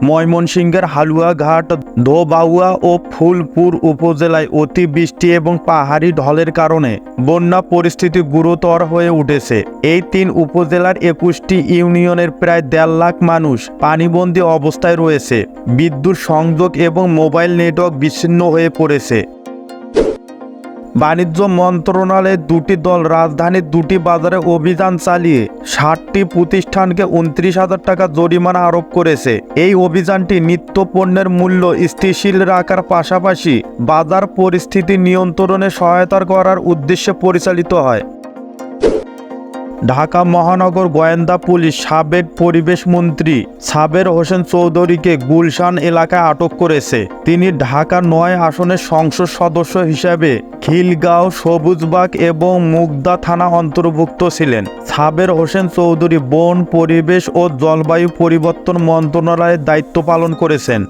ময়মনসিংহের হালুয়াঘাট, ধোবাউয়া ও ফুলপুর উপজেলায় অতিবৃষ্টি এবং পাহাড়ি ঢলের কারণে বন্যা পরিস্থিতি গুরুতর হয়ে উঠেছে। এই 3 উপজেলার 21টি ইউনিয়নের প্রায় 1.5 লাখ মানুষ পানিবন্দী অবস্থায় রয়েছে। বিদ্যুৎ সংযোগ এবং মোবাইল নেটওয়ার্ক বিচ্ছিন্ন হয়ে পড়েছে। বাণিজ্য মন্ত্রণালয়ের 2টি দল রাজধানীর 2টি বাজারে অভিযান চালিয়ে 60টি প্রতিষ্ঠানকে 29,000 টাকা জরিমানা আরোপ করেছে। এই অভিযানটি নিত্য পণ্যের মূল্য স্থিতিশীল রাখার পাশাপাশি বাজার পরিস্থিতি নিয়ন্ত্রণে সহায়তা করার উদ্দেশ্যে পরিচালিত হয়। ঢাকা মহানগর গোয়েন্দা পুলিশ সাবেক পরিবেশ মন্ত্রী সাবের হোসেন চৌধুরীকে গুলশান এলাকায় আটক করেছে। তিনি ঢাকা 9 আসনের সংসদ সদস্য হিসেবে খিলগাঁও, সবুজবাগ এবং মুগদা থানা অন্তর্ভুক্ত ছিলেন। সাবের হোসেন চৌধুরী বন, পরিবেশ ও জলবায়ু পরিবর্তন মন্ত্রণালয়ের দায়িত্ব পালন করেছেন।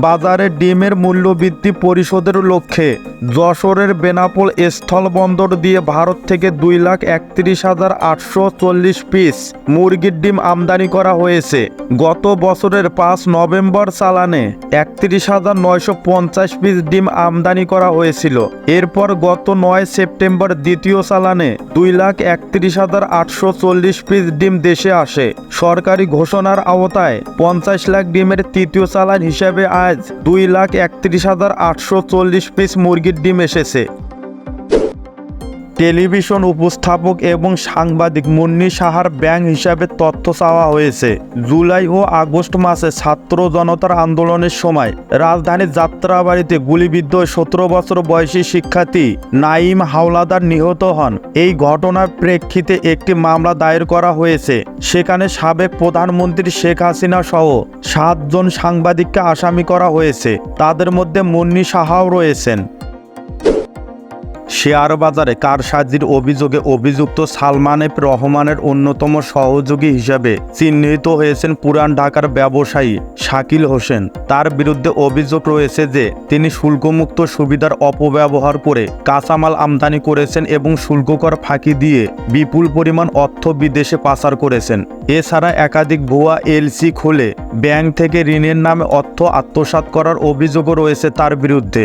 বাজারে ডিমের মূল্যবৃদ্ধি পরিশোধের লক্ষ্যে যশোরের বেনাপোল স্থলবন্দর দিয়ে ভারত থেকে 2,31,840 পিস মুরগির ডিম আমদানি করা হয়েছে। গত বছরের 5 নভেম্বর চালানে 31,950 পিস ডিম আমদানি করা হয়েছিল। এরপর গত 9 সেপ্টেম্বর দ্বিতীয় চালানে 2,31,840 পিস ডিম দেশে আসে। সরকারি ঘোষণার আওতায় 50 লাখ ডিমের তৃতীয় চালান হিসেবে আজ 2,31,840 পিস মুরগির ডিম এসেছে। টেলিভিশন উপস্থাপক এবং সাংবাদিক মুন্নি সাহার ব্যাংক হিসাবে তথ্য চাওয়া হয়েছে। জুলাই ও আগস্ট মাসে ছাত্র জনতার আন্দোলনের সময় রাজধানীর যাত্রাবাড়িতে গুলিবিদ্ধ 17 বছর বয়সী শিক্ষার্থী নাঈম হাওলাদার নিহত হন। এই ঘটনার প্রেক্ষিতে একটি মামলা দায়ের করা হয়েছে। সেখানে সাবেক প্রধানমন্ত্রী শেখ হাসিনা সহ 7 জন সাংবাদিককে আসামি করা হয়েছে। তাদের মধ্যে মুন্নি সাহাও রয়েছেন। শেয়ার বাজারে কারসাজির অভিযোগে অভিযুক্ত সালমান এফ রহমানের অন্যতম সহযোগী হিসেবে চিহ্নিত হয়েছেন পুরান ঢাকার ব্যবসায়ী শাকিল হোসেন। তার বিরুদ্ধে অভিযোগ রয়েছে যে তিনি শুল্কমুক্ত সুবিধার অপব্যবহার করে কাঁচামাল আমদানি করেছেন এবং শুল্ককর ফাঁকি দিয়ে বিপুল পরিমাণ অর্থ বিদেশে পাচার করেছেন। এছাড়া একাধিক ভুয়া এলসি খুলে ব্যাংক থেকে ঋণের নামে অর্থ আত্মসাৎ করার অভিযোগও রয়েছে তার বিরুদ্ধে।